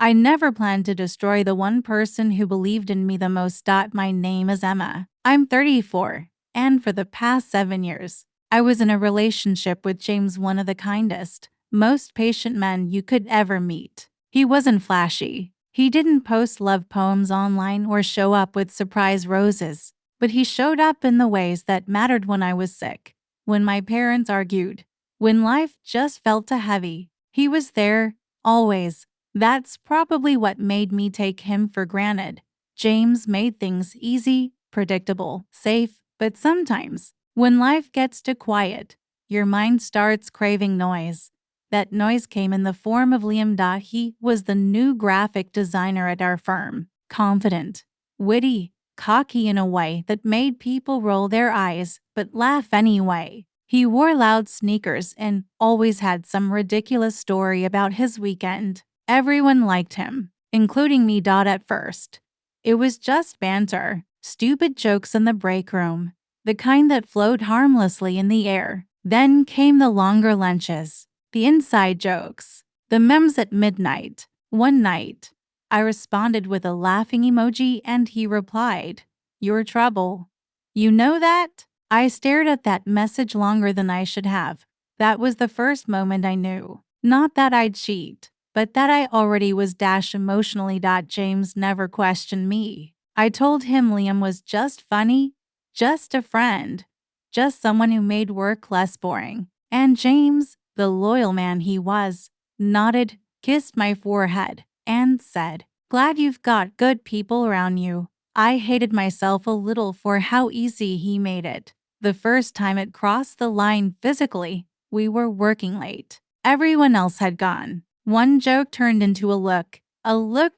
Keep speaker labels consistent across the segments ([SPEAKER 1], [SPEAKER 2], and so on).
[SPEAKER 1] I never planned to destroy the one person who believed in me the most. My name is Emma. I'm 34, and for the past 7 years, I was in a relationship with James, one of the kindest, most patient men you could ever meet. He wasn't flashy. He didn't post love poems online or show up with surprise roses, but he showed up in the ways that mattered. When I was sick, when my parents argued, when life just felt too heavy, he was there, always. That's probably what made me take him for granted. James made things easy, predictable, safe, but sometimes, when life gets too quiet, your mind starts craving noise. That noise came in the form of Liam. He was the new graphic designer at our firm, confident, witty, cocky in a way that made people roll their eyes but laugh anyway. He wore loud sneakers and always had some ridiculous story about his weekend. Everyone liked him, including me. At first, it was just banter, stupid jokes in the break room, the kind that flowed harmlessly in the air. Then came the longer lunches, the inside jokes, the memes at midnight. One night, I responded with a laughing emoji and he replied, "Your trouble. You know that?" I stared at that message longer than I should have. That was the first moment I knew. Not that I'd cheat, but that I already was emotionally. James never questioned me. I told him Liam was just funny, just a friend, just someone who made work less boring. And James, the loyal man he was, nodded, kissed my forehead, and said, "Glad you've got good people around you." I hated myself a little for how easy he made it. The first time it crossed the line physically, we were working late. Everyone else had gone. One joke turned into a look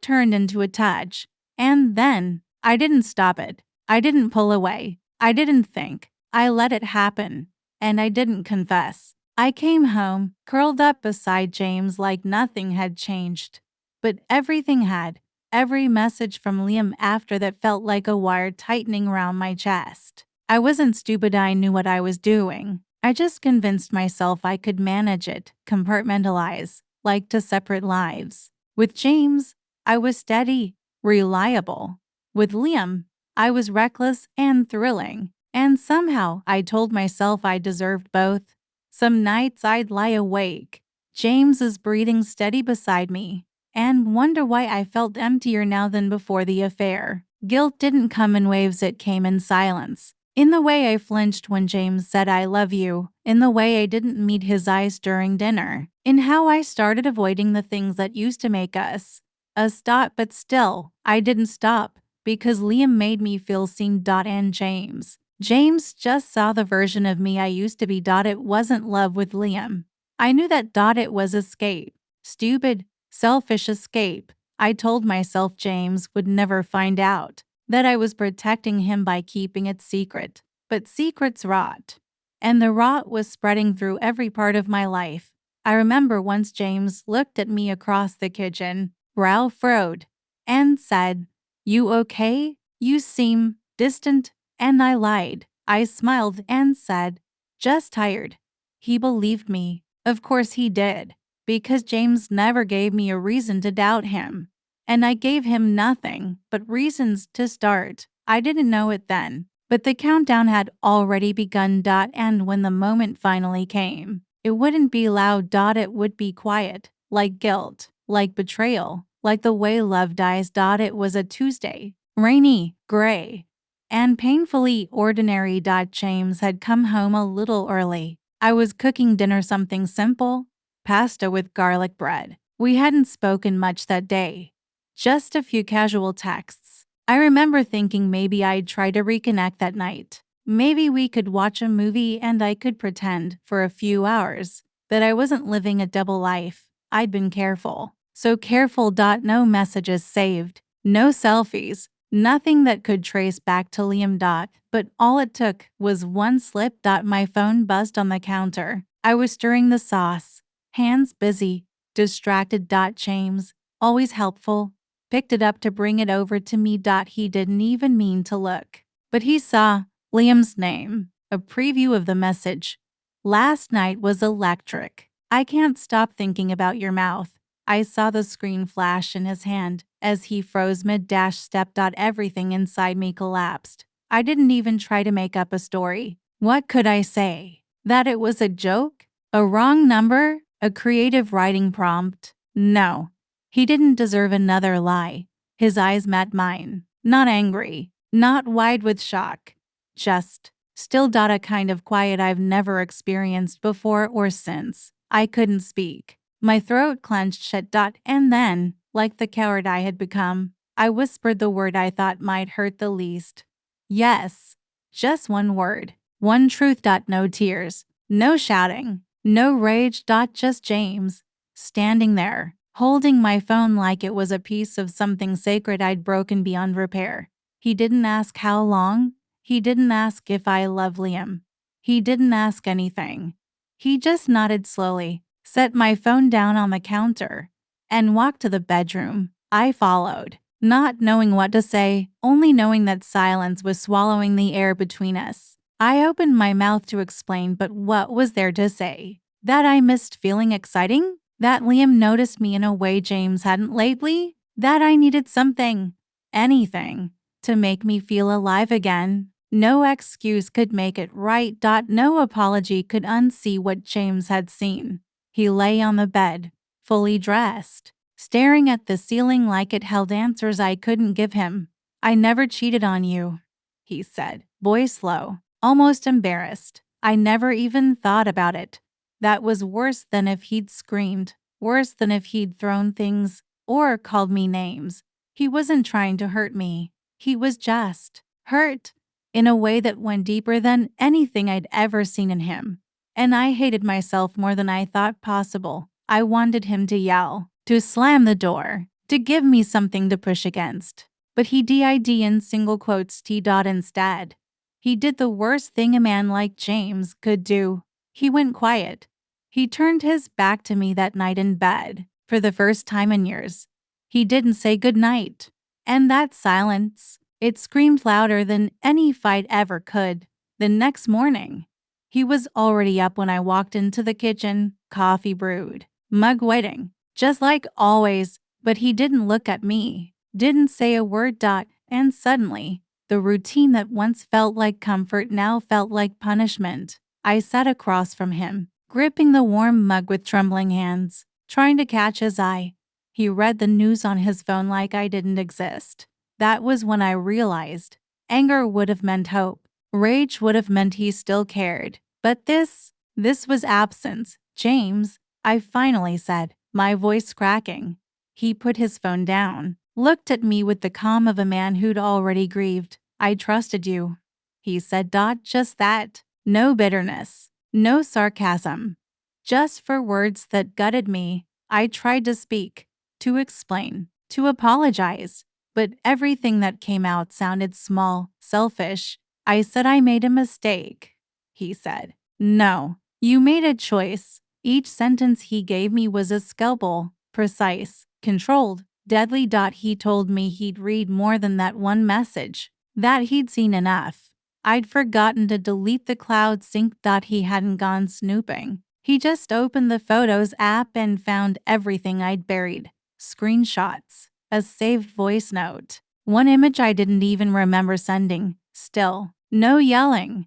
[SPEAKER 1] turned into a touch, and then I didn't stop it. I didn't pull away. I didn't think. I let it happen, and I didn't confess. I came home, curled up beside James like nothing had changed. But everything had. Every message from Liam after that felt like a wire tightening around my chest. I wasn't stupid. I knew what I was doing. I just convinced myself I could manage it, compartmentalize, like two separate lives. With James, I was steady, reliable. With Liam, I was reckless and thrilling. And somehow I told myself I deserved both. Some nights I'd lie awake, James's breathing steady beside me, and wonder why I felt emptier now than before the affair. Guilt didn't come in waves, it came in silence. In the way I flinched when James said "I love you," in the way I didn't meet his eyes during dinner, in how I started avoiding the things that used to make us stop. But still, I didn't stop, because Liam made me feel seen. And James just saw the version of me I used to be. It wasn't love with Liam. I knew that. It was escape. Stupid, selfish escape. I told myself James would never find out, that I was protecting him by keeping it secret. But secrets rot. And the rot was spreading through every part of my life. I remember once James looked at me across the kitchen, brow furrowed, and said, "You okay? You seem distant." And I lied. I smiled and said, "Just tired." He believed me. Of course he did, because James never gave me a reason to doubt him. And I gave him nothing but reasons to start. I didn't know it then, but the countdown had already begun. And when the moment finally came, it wouldn't be loud. It would be quiet, like guilt, like betrayal, like the way love dies. It was a Tuesday, rainy, gray, and painfully ordinary. James had come home a little early. I was cooking dinner, something simple, pasta with garlic bread. We hadn't spoken much that day. Just a few casual texts. I remember thinking maybe I'd try to reconnect that night. Maybe we could watch a movie and I could pretend, for a few hours, that I wasn't living a double life. I'd been careful. So careful. No messages saved. No selfies. Nothing that could trace back to Liam. But all it took was one slip. My phone buzzed on the counter. I was stirring the sauce, hands busy, distracted. James, always helpful, picked it up to bring it over to me. He didn't even mean to look, but he saw Liam's name, a preview of the message. "Last night was electric. I can't stop thinking about your mouth. I saw the screen flash in his hand as he froze mid-dash step. Everything inside me collapsed. I didn't even try to make up a story. What could I say? That it was a joke? A wrong number? A creative writing prompt? No. He didn't deserve another lie. His eyes met mine. Not angry. Not wide with shock. Just still. A kind of quiet I've never experienced before or since. I couldn't speak. My throat clenched shut. And then, like the coward I had become, I whispered the word I thought might hurt the least. Yes. Just one word. One truth. No tears. No shouting. No rage. Just James. Standing there, holding my phone like it was a piece of something sacred I'd broken beyond repair. He didn't ask how long. He didn't ask if I love Liam. He didn't ask anything. He just nodded slowly, set my phone down on the counter, and walked to the bedroom. I followed, not knowing what to say, only knowing that silence was swallowing the air between us. I opened my mouth to explain, but what was there to say? That I missed feeling exciting? That Liam noticed me in a way James hadn't lately? That I needed something, anything, to make me feel alive again? No excuse could make it right. No apology could unsee what James had seen. He lay on the bed, fully dressed, staring at the ceiling like it held answers I couldn't give him. I never cheated on you, he said, voice low, almost embarrassed. I never even thought about it. That was worse than if he'd screamed, worse than if he'd thrown things or called me names. He wasn't trying to hurt me. He was just hurt in a way that went deeper than anything I'd ever seen in him. And I hated myself more than I thought possible. I wanted him to yell, to slam the door, to give me something to push against. But he did in single quotes T. Instead. He did the worst thing a man like James could do. He went quiet. He turned his back to me that night in bed, for the first time in years. He didn't say goodnight. And that silence, it screamed louder than any fight ever could. The next morning, he was already up when I walked into the kitchen, coffee brewed, mug waiting, just like always, but he didn't look at me, didn't say a word. And suddenly, the routine that once felt like comfort now felt like punishment. I sat across from him, gripping the warm mug with trembling hands, trying to catch his eye. He read the news on his phone like I didn't exist. That was when I realized anger would have meant hope. Rage would have meant he still cared. But this was absence. James, I finally said, my voice cracking. He put his phone down, looked at me with the calm of a man who'd already grieved. I trusted you, he said. Just that. No bitterness, no sarcasm. Just for words that gutted me. I tried to speak, to explain, to apologize. But everything that came out sounded small, selfish. I said I made a mistake, he said. No, you made a choice. Each sentence he gave me was a scalpel, precise, controlled, deadly. He told me he'd read more than that one message, that he'd seen enough. I'd forgotten to delete the cloud sync. He hadn't gone snooping. He just opened the Photos app and found everything I'd buried. Screenshots, a saved voice note, one image I didn't even remember sending. Still, no yelling.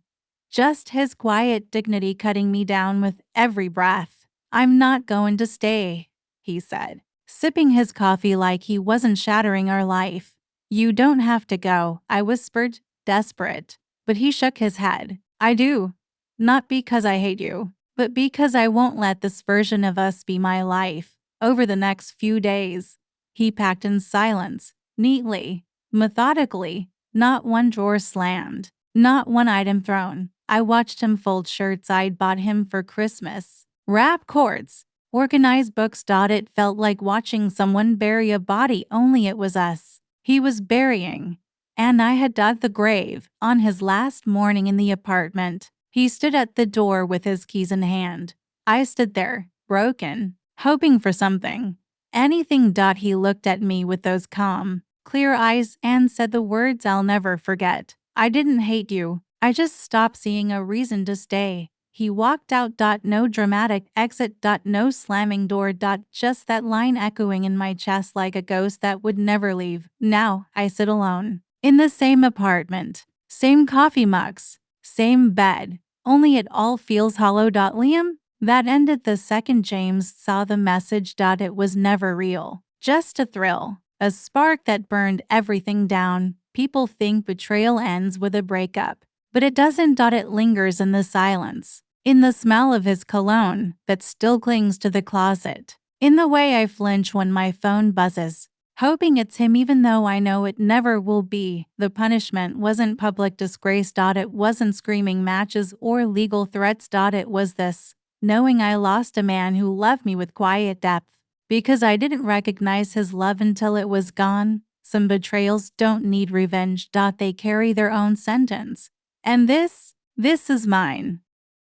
[SPEAKER 1] Just his quiet dignity cutting me down with every breath. I'm not going to stay, he said, sipping his coffee like he wasn't shattering our life. You don't have to go, I whispered, desperate. But he shook his head. I do. Not because I hate you, but because I won't let this version of us be my life. Over the next few days, he packed in silence, neatly, methodically, not one drawer slammed, not one item thrown. I watched him fold shirts I'd bought him for Christmas, wrap cords, organize books. It felt like watching someone bury a body, only it was us. He was burying. And I had dug the grave. On his last morning in the apartment, he stood at the door with his keys in hand. I stood there, broken, hoping for something. Anything. He looked at me with those calm, clear eyes and said the words I'll never forget. I didn't hate you. I just stopped seeing a reason to stay. He walked out. No dramatic exit. No slamming door. Just that line echoing in my chest like a ghost that would never leave. Now I sit alone in the same apartment, same coffee mugs, same bed, only it all feels hollow. Liam? That ended the second James saw the message. It was never real. Just a thrill, a spark that burned everything down. People think betrayal ends with a breakup, but it doesn't. It lingers in the silence, in the smell of his cologne that still clings to the closet, in the way I flinch when my phone buzzes, hoping it's him even though I know it never will be. The punishment wasn't public disgrace. It wasn't screaming matches or legal threats. It was this, knowing I lost a man who loved me with quiet depth, because I didn't recognize his love until it was gone. Some betrayals don't need revenge. They carry their own sentence. And this is mine.